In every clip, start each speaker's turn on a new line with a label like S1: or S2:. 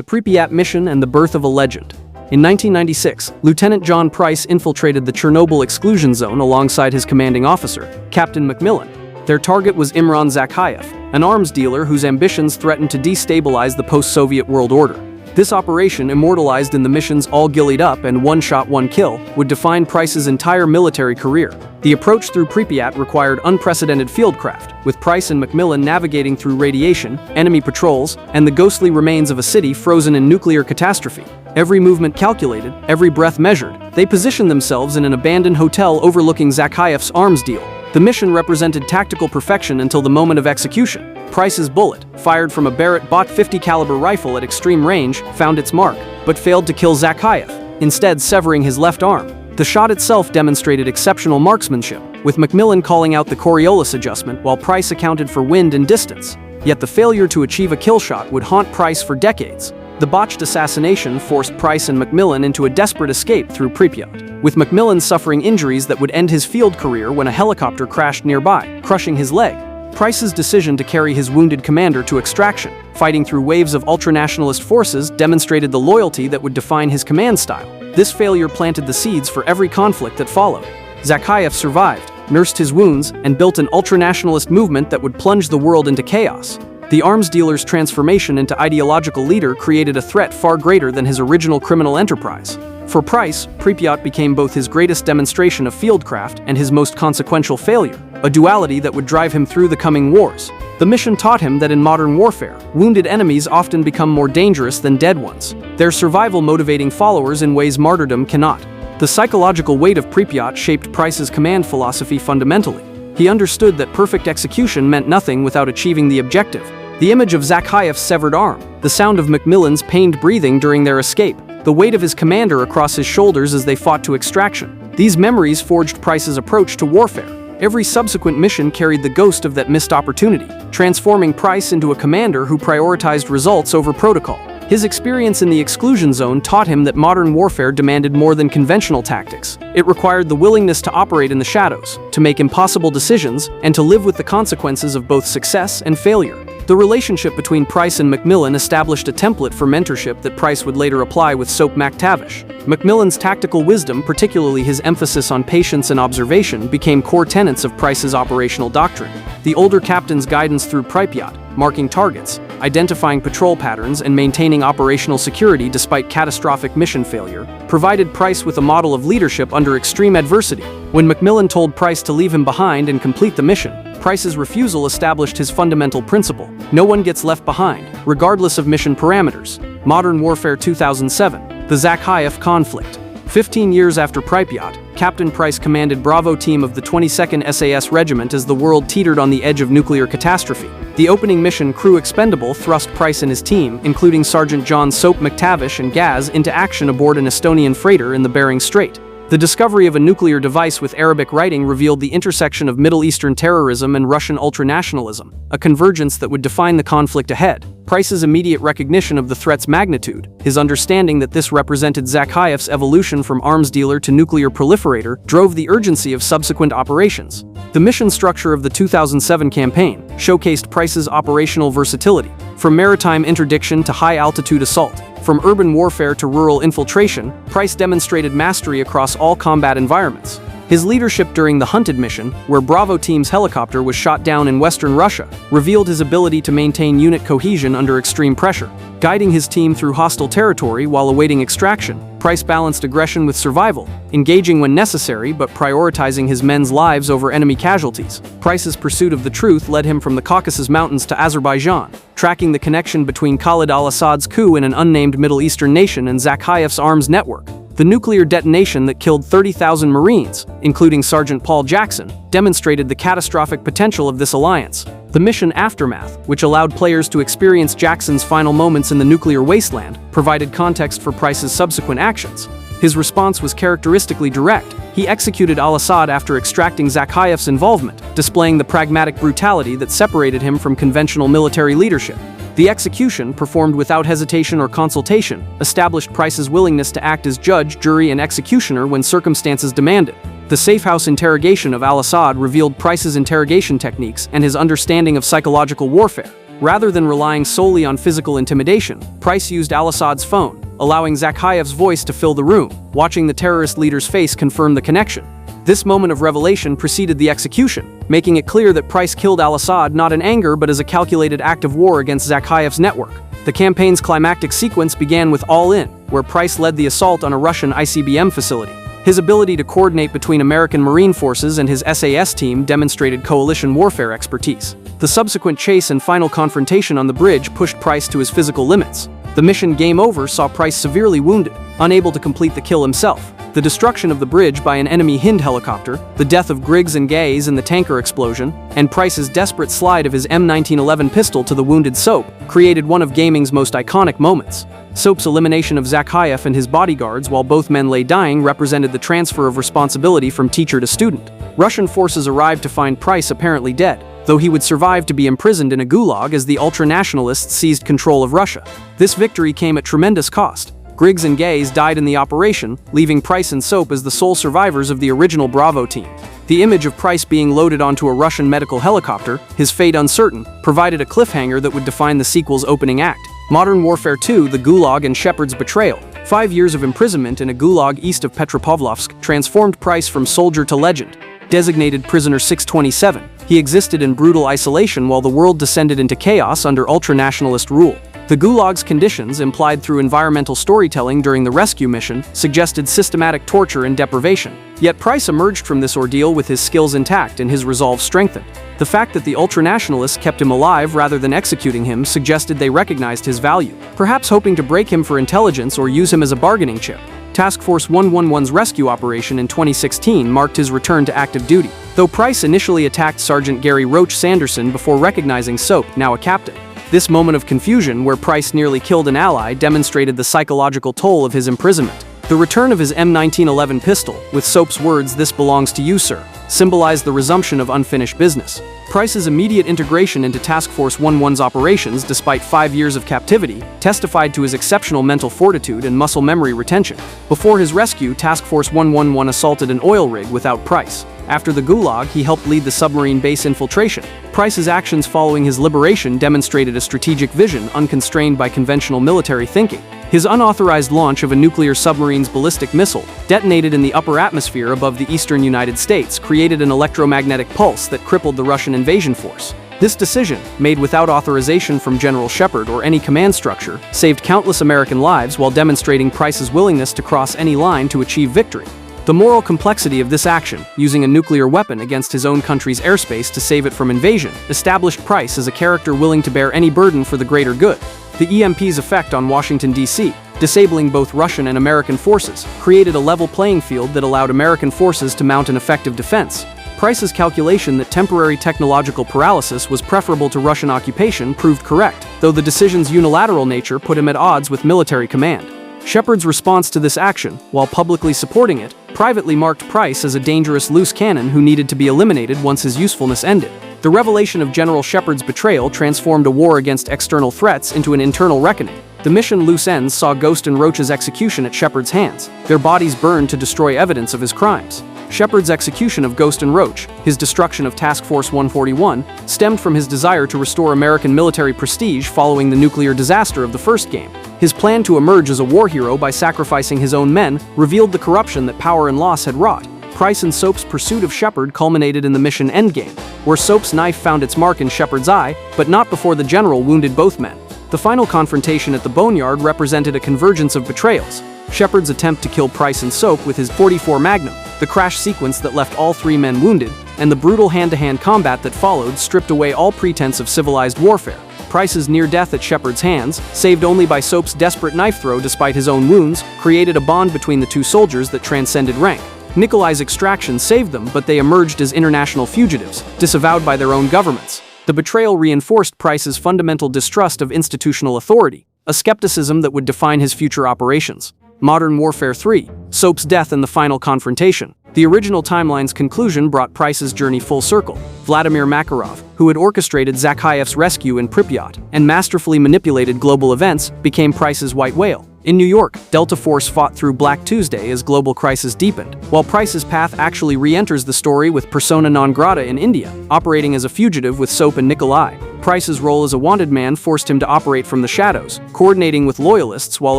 S1: The Pripyat Mission and the Birth of a Legend. In 1996, Lieutenant John Price infiltrated the Chernobyl exclusion zone alongside his commanding officer, Captain Macmillan. Their target was Imran Zakhaev, an arms dealer whose ambitions threatened to destabilize the post-Soviet world order. This operation, immortalized in the mission's All Gillied Up and One Shot, One Kill, would define Price's entire military career. The approach through Pripyat required unprecedented fieldcraft, with Price and Macmillan navigating through radiation, enemy patrols, and the ghostly remains of a city frozen in nuclear catastrophe. Every movement calculated, every breath measured, they positioned themselves in an abandoned hotel overlooking Zakhaev's arms deal. The mission represented tactical perfection until the moment of execution. Price's bullet, fired from a Barrett Bot 50 caliber rifle at extreme range, found its mark, but failed to kill Zakhaev, instead severing his left arm. The shot itself demonstrated exceptional marksmanship, with Macmillan calling out the Coriolis adjustment while Price accounted for wind and distance. Yet the failure to achieve a kill shot would haunt Price for decades. The botched assassination forced Price and Macmillan into a desperate escape through Pripyat, with Macmillan suffering injuries that would end his field career when a helicopter crashed nearby, crushing his leg. Price's decision to carry his wounded commander to extraction, fighting through waves of ultranationalist forces, demonstrated the loyalty that would define his command style. This failure planted the seeds for every conflict that followed. Zakhaev survived, nursed his wounds, and built an ultranationalist movement that would plunge the world into chaos. The arms dealer's transformation into ideological leader created a threat far greater than his original criminal enterprise. For Price, Pripyat became both his greatest demonstration of fieldcraft and his most consequential failure, a duality that would drive him through the coming wars. The mission taught him that in modern warfare, wounded enemies often become more dangerous than dead ones, their survival motivating followers in ways martyrdom cannot. The psychological weight of Pripyat shaped Price's command philosophy fundamentally. He understood that perfect execution meant nothing without achieving the objective. The image of Zakhaev's severed arm, the sound of Macmillan's pained breathing during their escape, the weight of his commander across his shoulders as they fought to extraction. These memories forged Price's approach to warfare. Every subsequent mission carried the ghost of that missed opportunity, transforming Price into a commander who prioritized results over protocol. His experience in the exclusion zone taught him that modern warfare demanded more than conventional tactics. It required the willingness to operate in the shadows, to make impossible decisions, and to live with the consequences of both success and failure. The relationship between Price and Macmillan established a template for mentorship that Price would later apply with Soap MacTavish. Macmillan's tactical wisdom, particularly his emphasis on patience and observation, became core tenets of Price's operational doctrine. The older captain's guidance through Pripyat, marking targets, identifying patrol patterns, and maintaining operational security despite catastrophic mission failure, provided Price with a model of leadership under extreme adversity. When Macmillan told Price to leave him behind and complete the mission, Price's refusal established his fundamental principle: no one gets left behind, regardless of mission parameters. Modern Warfare 2007, the Zakhaev conflict. 15 years after Pripyat, Captain Price commanded Bravo Team of the 22nd SAS Regiment as the world teetered on the edge of nuclear catastrophe. The opening mission, Crew Expendable, thrust Price and his team, including Sergeant John Soap MacTavish and Gaz, into action aboard an Estonian freighter in the Bering Strait. The discovery of a nuclear device with Arabic writing revealed the intersection of Middle Eastern terrorism and Russian ultranationalism, a convergence that would define the conflict ahead. Price's immediate recognition of the threat's magnitude, his understanding that this represented Zakhaev's evolution from arms dealer to nuclear proliferator, drove the urgency of subsequent operations. The mission structure of the 2007 campaign showcased Price's operational versatility, from maritime interdiction to high-altitude assault. From urban warfare to rural infiltration, Price demonstrated mastery across all combat environments. His leadership during the Hunted mission, where Bravo Team's helicopter was shot down in western Russia, revealed his ability to maintain unit cohesion under extreme pressure. Guiding his team through hostile territory while awaiting extraction, Price balanced aggression with survival, engaging when necessary but prioritizing his men's lives over enemy casualties. Price's pursuit of the truth led him from the Caucasus Mountains to Azerbaijan, tracking the connection between Khalid al-Assad's coup in an unnamed Middle Eastern nation and Zakhaev's arms network. The nuclear detonation that killed 30,000 Marines, including Sergeant Paul Jackson, demonstrated the catastrophic potential of this alliance. The mission Aftermath, which allowed players to experience Jackson's final moments in the nuclear wasteland, provided context for Price's subsequent actions. His response was characteristically direct. He executed al-Assad after extracting Zakhaev's involvement, displaying the pragmatic brutality that separated him from conventional military leadership. The execution, performed without hesitation or consultation, established Price's willingness to act as judge, jury, and executioner when circumstances demanded. The safe-house interrogation of al-Assad revealed Price's interrogation techniques and his understanding of psychological warfare. Rather than relying solely on physical intimidation, Price used al-Assad's phone, allowing Zakhayev's voice to fill the room, watching the terrorist leader's face confirm the connection. This moment of revelation preceded the execution, making it clear that Price killed al-Assad not in anger but as a calculated act of war against Zakhayev's network. The campaign's climactic sequence began with All In, where Price led the assault on a Russian ICBM facility. His ability to coordinate between American Marine forces and his SAS team demonstrated coalition warfare expertise. The subsequent chase and final confrontation on the bridge pushed Price to his physical limits. The mission Game Over saw Price severely wounded, unable to complete the kill himself. The destruction of the bridge by an enemy Hind helicopter, the death of Griggs and Gaze in the tanker explosion, and Price's desperate slide of his M1911 pistol to the wounded Soap created one of gaming's most iconic moments. Soap's elimination of Zakhayev and his bodyguards while both men lay dying represented the transfer of responsibility from teacher to student. Russian forces arrived to find Price apparently dead, though he would survive to be imprisoned in a gulag as the ultra-nationalists seized control of Russia. This victory came at tremendous cost. Griggs and Gaze died in the operation, leaving Price and Soap as the sole survivors of the original Bravo team. The image of Price being loaded onto a Russian medical helicopter, his fate uncertain, provided a cliffhanger that would define the sequel's opening act. Modern Warfare 2: The Gulag and Shepard's Betrayal. 5 years of imprisonment in a gulag east of Petropavlovsk transformed Price from soldier to legend. Designated Prisoner 627, he existed in brutal isolation while the world descended into chaos under ultra-nationalist rule. The Gulag's conditions, implied through environmental storytelling during the rescue mission, suggested systematic torture and deprivation. Yet Price emerged from this ordeal with his skills intact and his resolve strengthened. The fact that the ultranationalists kept him alive rather than executing him suggested they recognized his value, perhaps hoping to break him for intelligence or use him as a bargaining chip. Task Force 111's rescue operation in 2016 marked his return to active duty, though Price initially attacked Sergeant Gary Roach Sanderson before recognizing Soap, now a captain. This moment of confusion, where Price nearly killed an ally, demonstrated the psychological toll of his imprisonment. The return of his M1911 pistol, with Soap's words "This belongs to you, sir," symbolized the resumption of unfinished business. Price's immediate integration into Task Force 111's operations despite 5 years of captivity testified to his exceptional mental fortitude and muscle memory retention. Before his rescue, Task Force 111 assaulted an oil rig without Price. After the Gulag, he helped lead the submarine base infiltration. Price's actions following his liberation demonstrated a strategic vision unconstrained by conventional military thinking. His unauthorized launch of a nuclear submarine's ballistic missile, detonated in the upper atmosphere above the eastern United States, created an electromagnetic pulse that crippled the Russian invasion force. This decision, made without authorization from General Shepard or any command structure, saved countless American lives while demonstrating Price's willingness to cross any line to achieve victory. The moral complexity of this action, using a nuclear weapon against his own country's airspace to save it from invasion, established Price as a character willing to bear any burden for the greater good. The EMP's effect on Washington, D.C., disabling both Russian and American forces, created a level playing field that allowed American forces to mount an effective defense. Price's calculation that temporary technological paralysis was preferable to Russian occupation proved correct, though the decision's unilateral nature put him at odds with military command. Shepard's response to this action, while publicly supporting it, privately marked Price as a dangerous loose cannon who needed to be eliminated once his usefulness ended. The revelation of General Shepard's betrayal transformed a war against external threats into an internal reckoning. The mission Loose Ends saw Ghost and Roach's execution at Shepard's hands, their bodies burned to destroy evidence of his crimes. Shepard's execution of Ghost and Roach, his destruction of Task Force 141, stemmed from his desire to restore American military prestige following the nuclear disaster of the first game. His plan to emerge as a war hero by sacrificing his own men revealed the corruption that power and loss had wrought. Price and Soap's pursuit of Shepard culminated in the mission Endgame, where Soap's knife found its mark in Shepard's eye, but not before the general wounded both men. The final confrontation at the Boneyard represented a convergence of betrayals. Shepard's attempt to kill Price and Soap with his .44 Magnum, the crash sequence that left all 3 men wounded, and the brutal hand-to-hand combat that followed stripped away all pretense of civilized warfare. Price's near-death at Shepard's hands, saved only by Soap's desperate knife throw despite his own wounds, created a bond between the 2 soldiers that transcended rank. Nikolai's extraction saved them, but they emerged as international fugitives, disavowed by their own governments. The betrayal reinforced Price's fundamental distrust of institutional authority, a skepticism that would define his future operations. Modern Warfare 3, Soap's death and the final confrontation. The original timeline's conclusion brought Price's journey full circle. Vladimir Makarov, who had orchestrated Zakhayev's rescue in Pripyat and masterfully manipulated global events, became Price's white whale. In New York, Delta Force fought through Black Tuesday as global crisis deepened, while Price's path actually re-enters the story with persona non grata in India, operating as a fugitive with Soap and Nikolai. Price's role as a wanted man forced him to operate from the shadows, coordinating with loyalists while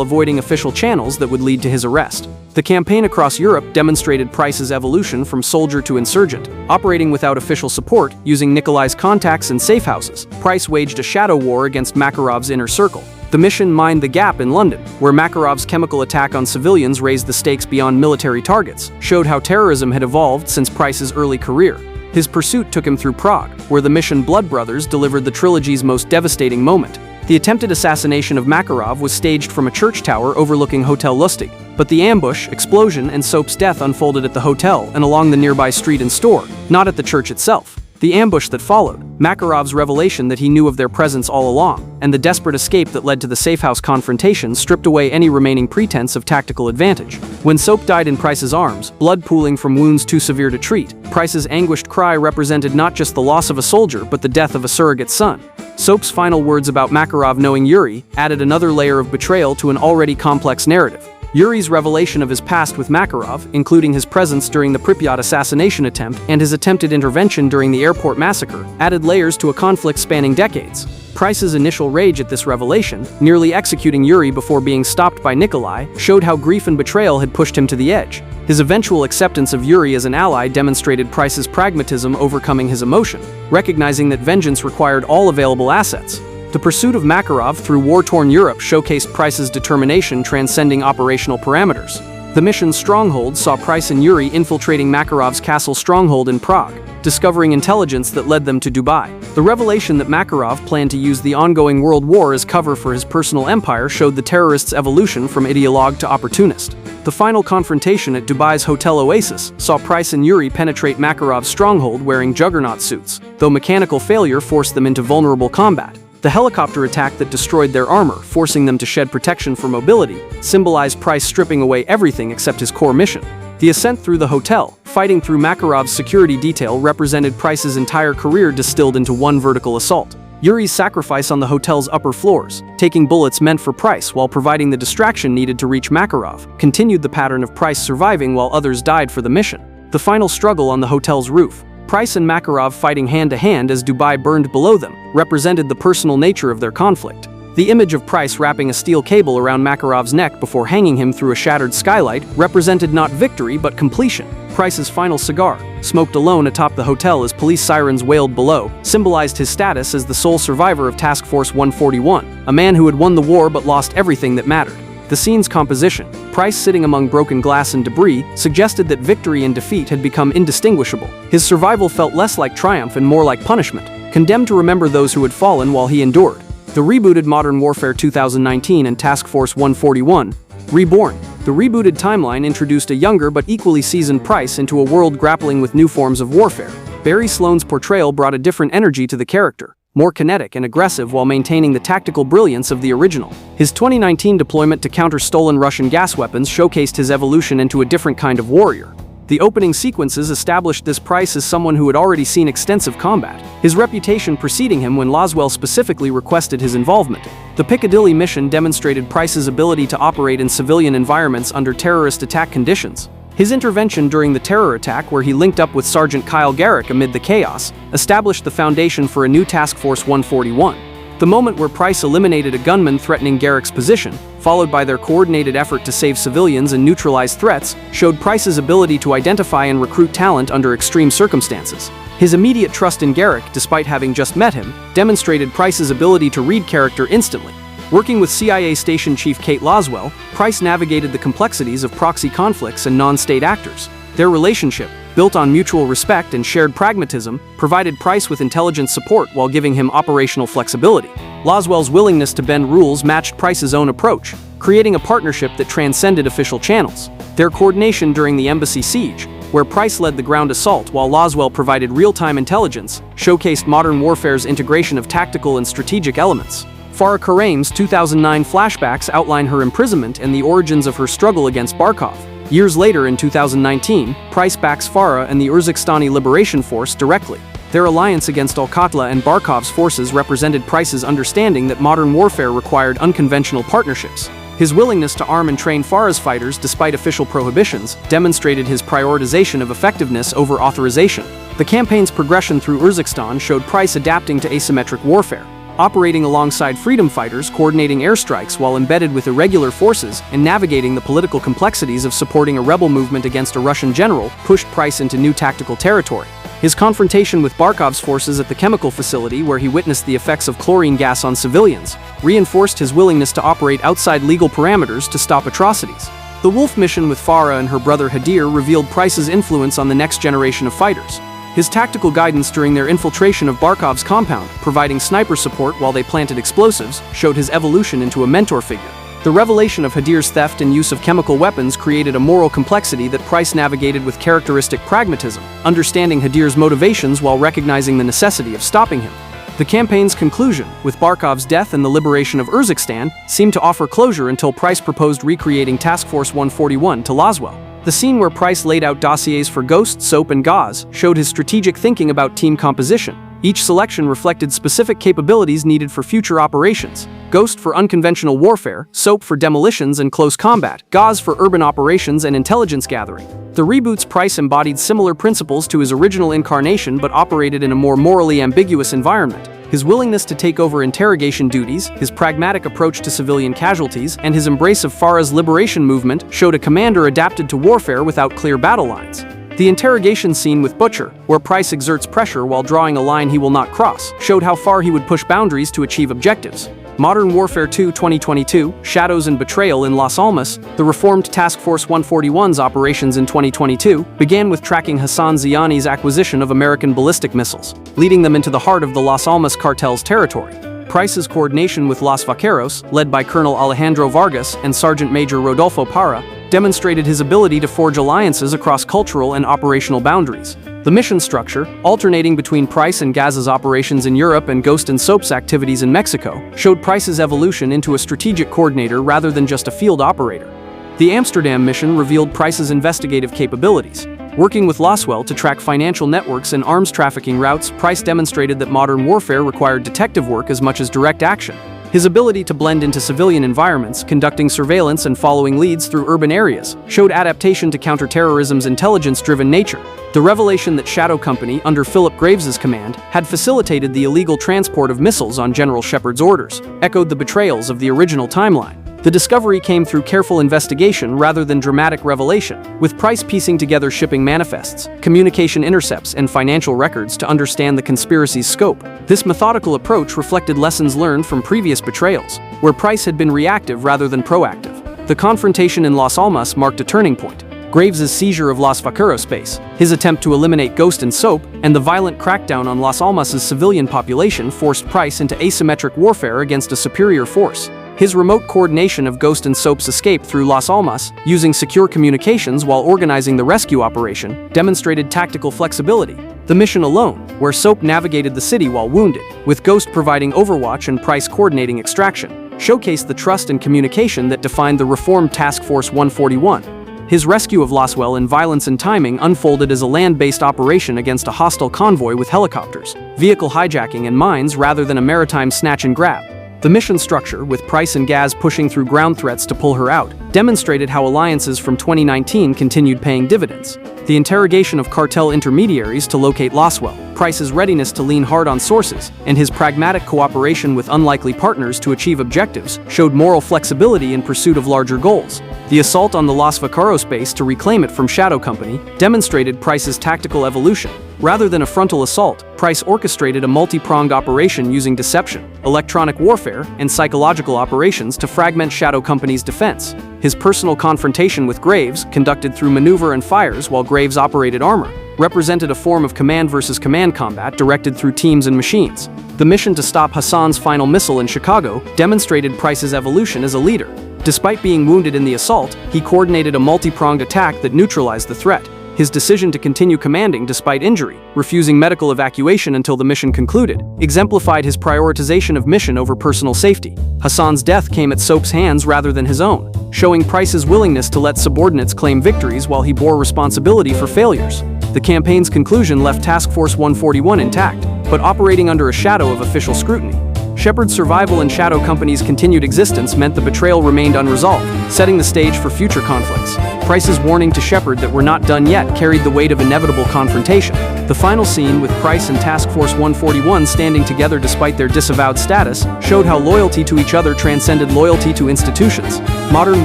S1: avoiding official channels that would lead to his arrest. The campaign across Europe demonstrated Price's evolution from soldier to insurgent. Operating without official support, using Nikolai's contacts and safe houses, Price waged a shadow war against Makarov's inner circle. The mission mined the gap in London, where Makarov's chemical attack on civilians raised the stakes beyond military targets, showed how terrorism had evolved since Price's early career. His pursuit took him through Prague, where the mission Blood Brothers delivered the trilogy's most devastating moment. The attempted assassination of Makarov was staged from a church tower overlooking Hotel Lustig, but the ambush, explosion, and Soap's death unfolded at the hotel and along the nearby street and store, not at the church itself. The ambush that followed, Makarov's revelation that he knew of their presence all along, and the desperate escape that led to the safehouse confrontation stripped away any remaining pretense of tactical advantage. When Soap died in Price's arms, blood pooling from wounds too severe to treat, Price's anguished cry represented not just the loss of a soldier but the death of a surrogate son. Soap's final words about Makarov knowing Yuri added another layer of betrayal to an already complex narrative. Yuri's revelation of his past with Makarov, including his presence during the Pripyat assassination attempt and his attempted intervention during the airport massacre, added layers to a conflict spanning decades. Price's initial rage at this revelation, nearly executing Yuri before being stopped by Nikolai, showed how grief and betrayal had pushed him to the edge. His eventual acceptance of Yuri as an ally demonstrated Price's pragmatism overcoming his emotion, recognizing that vengeance required all available assets. The pursuit of Makarov through war-torn Europe showcased Price's determination transcending operational parameters. The mission's stronghold saw Price and Yuri infiltrating Makarov's castle stronghold in Prague, discovering intelligence that led them to Dubai. The revelation that Makarov planned to use the ongoing world war as cover for his personal empire showed the terrorist's evolution from ideologue to opportunist. The final confrontation at Dubai's Hotel Oasis saw Price and Yuri penetrate Makarov's stronghold wearing juggernaut suits, though mechanical failure forced them into vulnerable combat. The helicopter attack that destroyed their armor, forcing them to shed protection for mobility, symbolized Price stripping away everything except his core mission. The ascent through the hotel, fighting through Makarov's security detail, represented Price's entire career distilled into one vertical assault. Yuri's sacrifice on the hotel's upper floors, taking bullets meant for Price while providing the distraction needed to reach Makarov, continued the pattern of Price surviving while others died for the mission. The final struggle on the hotel's roof, Price and Makarov fighting hand-to-hand as Dubai burned below them, represented the personal nature of their conflict. The image of Price wrapping a steel cable around Makarov's neck before hanging him through a shattered skylight represented not victory but completion. Price's final cigar, smoked alone atop the hotel as police sirens wailed below, symbolized his status as the sole survivor of Task Force 141, a man who had won the war but lost everything that mattered. The scene's composition, Price sitting among broken glass and debris, suggested that victory and defeat had become indistinguishable. His survival felt less like triumph and more like punishment, condemned to remember those who had fallen while he endured. The rebooted Modern Warfare 2019 and Task Force 141, Reborn. The rebooted timeline introduced a younger but equally seasoned Price into a world grappling with new forms of warfare. Barry Sloane's portrayal brought a different energy to the character, more kinetic and aggressive while maintaining the tactical brilliance of the original. His 2019 deployment to counter stolen Russian gas weapons showcased his evolution into a different kind of warrior. The opening sequences established this Price as someone who had already seen extensive combat, his reputation preceding him when Laswell specifically requested his involvement. The Piccadilly mission demonstrated Price's ability to operate in civilian environments under terrorist attack conditions. His intervention during the terror attack, where he linked up with Sergeant Kyle Garrick amid the chaos, established the foundation for a new Task Force 141. The moment where Price eliminated a gunman threatening Garrick's position, followed by their coordinated effort to save civilians and neutralize threats, showed Price's ability to identify and recruit talent under extreme circumstances. His immediate trust in Garrick, despite having just met him, demonstrated Price's ability to read character instantly. Working with CIA Station Chief Kate Laswell, Price navigated the complexities of proxy conflicts and non-state actors. Their relationship, built on mutual respect and shared pragmatism, provided Price with intelligence support while giving him operational flexibility. Laswell's willingness to bend rules matched Price's own approach, creating a partnership that transcended official channels. Their coordination during the embassy siege, where Price led the ground assault while Laswell provided real-time intelligence, showcased modern warfare's integration of tactical and strategic elements. Farah Karem's 2009 flashbacks outline her imprisonment and the origins of her struggle against Barkov. Years later in 2019, Price backs Farah and the Urzikshtani Liberation Force directly. Their alliance against Al-Qatla and Barkov's forces represented Price's understanding that modern warfare required unconventional partnerships. His willingness to arm and train Farah's fighters despite official prohibitions demonstrated his prioritization of effectiveness over authorization. The campaign's progression through Urzikstan showed Price adapting to asymmetric warfare, operating alongside freedom fighters, coordinating airstrikes while embedded with irregular forces, and navigating the political complexities of supporting a rebel movement against a Russian general pushed Price into new tactical territory. His confrontation with Barkov's forces at the chemical facility, where he witnessed the effects of chlorine gas on civilians, reinforced his willingness to operate outside legal parameters to stop atrocities. The Wolf mission with Farah and her brother Hadir revealed Price's influence on the next generation of fighters. His tactical guidance during their infiltration of Barkov's compound, providing sniper support while they planted explosives, showed his evolution into a mentor figure. The revelation of Hadir's theft and use of chemical weapons created a moral complexity that Price navigated with characteristic pragmatism, understanding Hadir's motivations while recognizing the necessity of stopping him. The campaign's conclusion, with Barkov's death and the liberation of Urzikstan, seemed to offer closure until Price proposed recreating Task Force 141 to Laswell. The scene where Price laid out dossiers for Ghost, Soap, and Gaz showed his strategic thinking about team composition. Each selection reflected specific capabilities needed for future operations: Ghost for unconventional warfare, Soap for demolitions and close combat, Gaz for urban operations and intelligence gathering. The reboot's Price embodied similar principles to his original incarnation but operated in a more morally ambiguous environment. His willingness to take over interrogation duties, his pragmatic approach to civilian casualties, and his embrace of Farah's liberation movement showed a commander adapted to warfare without clear battle lines. The interrogation scene with Butcher, where Price exerts pressure while drawing a line he will not cross, showed how far he would push boundaries to achieve objectives. Modern Warfare 2 2022, Shadows and Betrayal in Las Almas, the reformed Task Force 141's operations in 2022, began with tracking Hassan Zyani's acquisition of American ballistic missiles, leading them into the heart of the Las Almas cartel's territory. Price's coordination with Los Vaqueros, led by Colonel Alejandro Vargas and Sergeant Major Rodolfo Parra, demonstrated his ability to forge alliances across cultural and operational boundaries. The mission structure, alternating between Price and Gaz's operations in Europe and Ghost and Soap's activities in Mexico, showed Price's evolution into a strategic coordinator rather than just a field operator. The Amsterdam mission revealed Price's investigative capabilities. Working with Laswell to track financial networks and arms trafficking routes, Price demonstrated that modern warfare required detective work as much as direct action. His ability to blend into civilian environments, conducting surveillance and following leads through urban areas, showed adaptation to counterterrorism's intelligence-driven nature. The revelation that Shadow Company, under Philip Graves's command, had facilitated the illegal transport of missiles on General Shepard's orders, echoed the betrayals of the original timeline. The discovery came through careful investigation rather than dramatic revelation, with Price piecing together shipping manifests, communication intercepts, and financial records to understand the conspiracy's scope. This methodical approach reflected lessons learned from previous betrayals, where Price had been reactive rather than proactive. The confrontation in Las Almas marked a turning point. Graves's seizure of Los Vaqueros base, his attempt to eliminate Ghost and Soap, and the violent crackdown on Las Almas's civilian population forced Price into asymmetric warfare against a superior force. His remote coordination of Ghost and Soap's escape through Las Almas, using secure communications while organizing the rescue operation, demonstrated tactical flexibility. The mission alone, where Soap navigated the city while wounded, with Ghost providing overwatch and Price coordinating extraction, showcased the trust and communication that defined the reformed Task Force 141. His rescue of Laswell in Violence and Timing unfolded as a land-based operation against a hostile convoy with helicopters, vehicle hijacking, and mines rather than a maritime snatch and grab. The mission structure, with Price and Gaz pushing through ground threats to pull her out, demonstrated how alliances from 2019 continued paying dividends. The interrogation of cartel intermediaries to locate Laswell, Price's readiness to lean hard on sources, and his pragmatic cooperation with unlikely partners to achieve objectives showed moral flexibility in pursuit of larger goals. The assault on the Los Vaqueros base to reclaim it from Shadow Company demonstrated Price's tactical evolution. Rather than a frontal assault, Price orchestrated a multi-pronged operation using deception, electronic warfare, and psychological operations to fragment Shadow Company's defense. His personal confrontation with Graves, conducted through maneuver and fires while Graves operated armor, represented a form of command versus command combat directed through teams and machines. The mission to stop Hassan's final missile in Chicago demonstrated Price's evolution as a leader. Despite being wounded in the assault, he coordinated a multi-pronged attack that neutralized the threat. His decision to continue commanding despite injury, refusing medical evacuation until the mission concluded, exemplified his prioritization of mission over personal safety. Hassan's death came at Soap's hands rather than his own, showing Price's willingness to let subordinates claim victories while he bore responsibility for failures. The campaign's conclusion left Task Force 141 intact, but operating under a shadow of official scrutiny. Shepard's survival and Shadow Company's continued existence meant the betrayal remained unresolved, setting the stage for future conflicts. Price's warning to Shepard that we're not done yet carried the weight of inevitable confrontation. The final scene, with Price and Task Force 141 standing together despite their disavowed status, showed how loyalty to each other transcended loyalty to institutions. Modern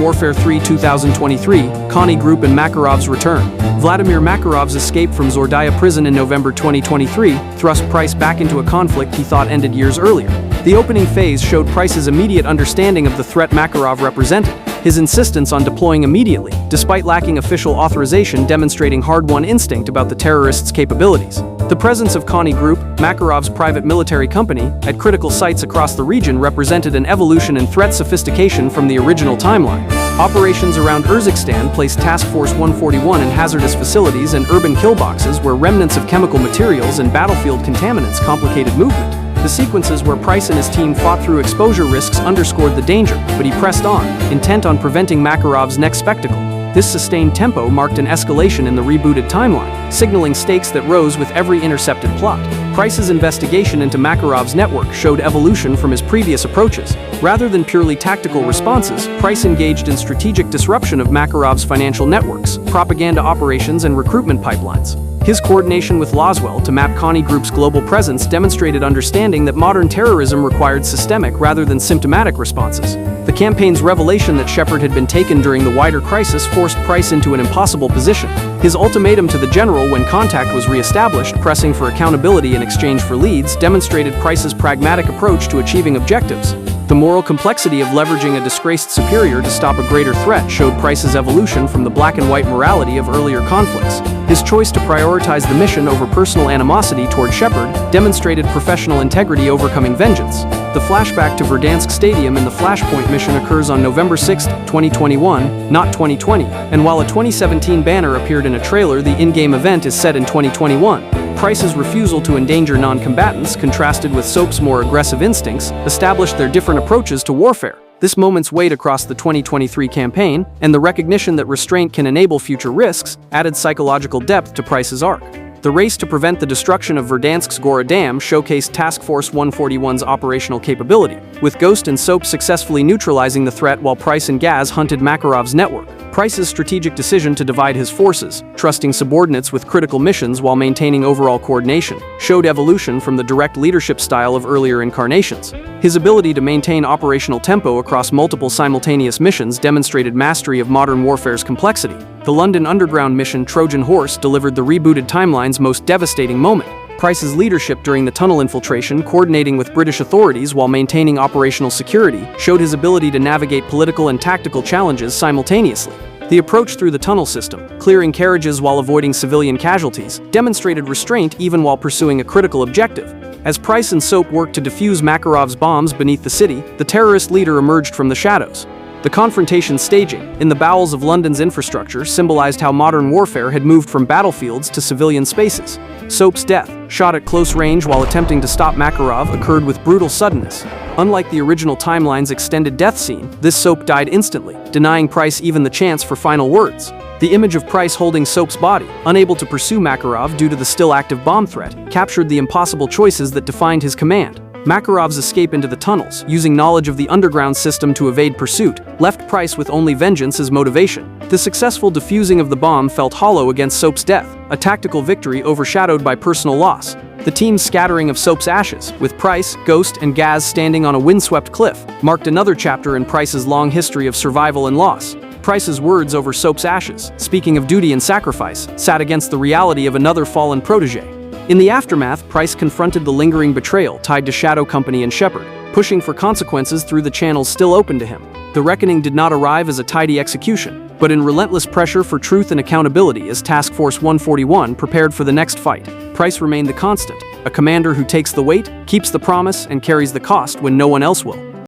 S1: Warfare 3 2023, Konni Group and Makarov's return. Vladimir Makarov's escape from Zordaya prison in November 2023 thrust Price back into a conflict he thought ended years earlier. The opening phase showed Price's immediate understanding of the threat Makarov represented, his insistence on deploying immediately, despite lacking official authorization, demonstrating hard-won instinct about the terrorists' capabilities. The presence of Konni Group, Makarov's private military company, at critical sites across the region represented an evolution in threat sophistication from the original timeline. Operations around Urzikstan placed Task Force 141 in hazardous facilities and urban killboxes where remnants of chemical materials and battlefield contaminants complicated movement. The sequences where Price and his team fought through exposure risks underscored the danger, but he pressed on, intent on preventing Makarov's next spectacle. This sustained tempo marked an escalation in the rebooted timeline, signaling stakes that rose with every intercepted plot. Price's investigation into Makarov's network showed evolution from his previous approaches. Rather than purely tactical responses, Price engaged in strategic disruption of Makarov's financial networks, propaganda operations, and recruitment pipelines. His coordination with Laswell to map Konni Group's global presence demonstrated understanding that modern terrorism required systemic rather than symptomatic responses. The campaign's revelation that Shepard had been taken during the wider crisis forced Price into an impossible position. His ultimatum to the general when contact was re-established, pressing for accountability in exchange for leads, demonstrated Price's pragmatic approach to achieving objectives. The moral complexity of leveraging a disgraced superior to stop a greater threat showed Price's evolution from the black-and-white morality of earlier conflicts. His choice to prioritize the mission over personal animosity toward Shepard demonstrated professional integrity overcoming vengeance. The flashback to Verdansk Stadium in the Flashpoint mission occurs on November 6, 2021, not 2020, and while a 2017 banner appeared in a trailer, the in-game event is set in 2021. Price's refusal to endanger non-combatants, contrasted with Soap's more aggressive instincts, established their different approaches to warfare. This moment's weight across the 2023 campaign, and the recognition that restraint can enable future risks, added psychological depth to Price's arc. The race to prevent the destruction of Verdansk's Gora Dam showcased Task Force 141's operational capability, with Ghost and Soap successfully neutralizing the threat while Price and Gaz hunted Makarov's network. Price's strategic decision to divide his forces, trusting subordinates with critical missions while maintaining overall coordination, showed evolution from the direct leadership style of earlier incarnations. His ability to maintain operational tempo across multiple simultaneous missions demonstrated mastery of modern warfare's complexity. The London Underground mission Trojan Horse delivered the rebooted timeline's most devastating moment. Price's leadership during the tunnel infiltration, coordinating with British authorities while maintaining operational security, showed his ability to navigate political and tactical challenges simultaneously. The approach through the tunnel system, clearing carriages while avoiding civilian casualties, demonstrated restraint even while pursuing a critical objective. As Price and Soap worked to defuse Makarov's bombs beneath the city, the terrorist leader emerged from the shadows. The confrontation staging, in the bowels of London's infrastructure, symbolized how modern warfare had moved from battlefields to civilian spaces. Soap's death, shot at close range while attempting to stop Makarov, occurred with brutal suddenness. Unlike the original timeline's extended death scene, this Soap died instantly, denying Price even the chance for final words. The image of Price holding Soap's body, unable to pursue Makarov due to the still active bomb threat, captured the impossible choices that defined his command. Makarov's escape into the tunnels, using knowledge of the underground system to evade pursuit, left Price with only vengeance as motivation. The successful defusing of the bomb felt hollow against Soap's death, a tactical victory overshadowed by personal loss. The team's scattering of Soap's ashes, with Price, Ghost, and Gaz standing on a windswept cliff, marked another chapter in Price's long history of survival and loss. Price's words over Soap's ashes, speaking of duty and sacrifice, sat against the reality of another fallen protege. In the aftermath, Price confronted the lingering betrayal tied to Shadow Company and Shepard, pushing for consequences through the channels still open to him. The reckoning did not arrive as a tidy execution, but in relentless pressure for truth and accountability as Task Force 141 prepared for the next fight. Price remained the constant, a commander who takes the weight, keeps the promise, and carries the cost when no one else will.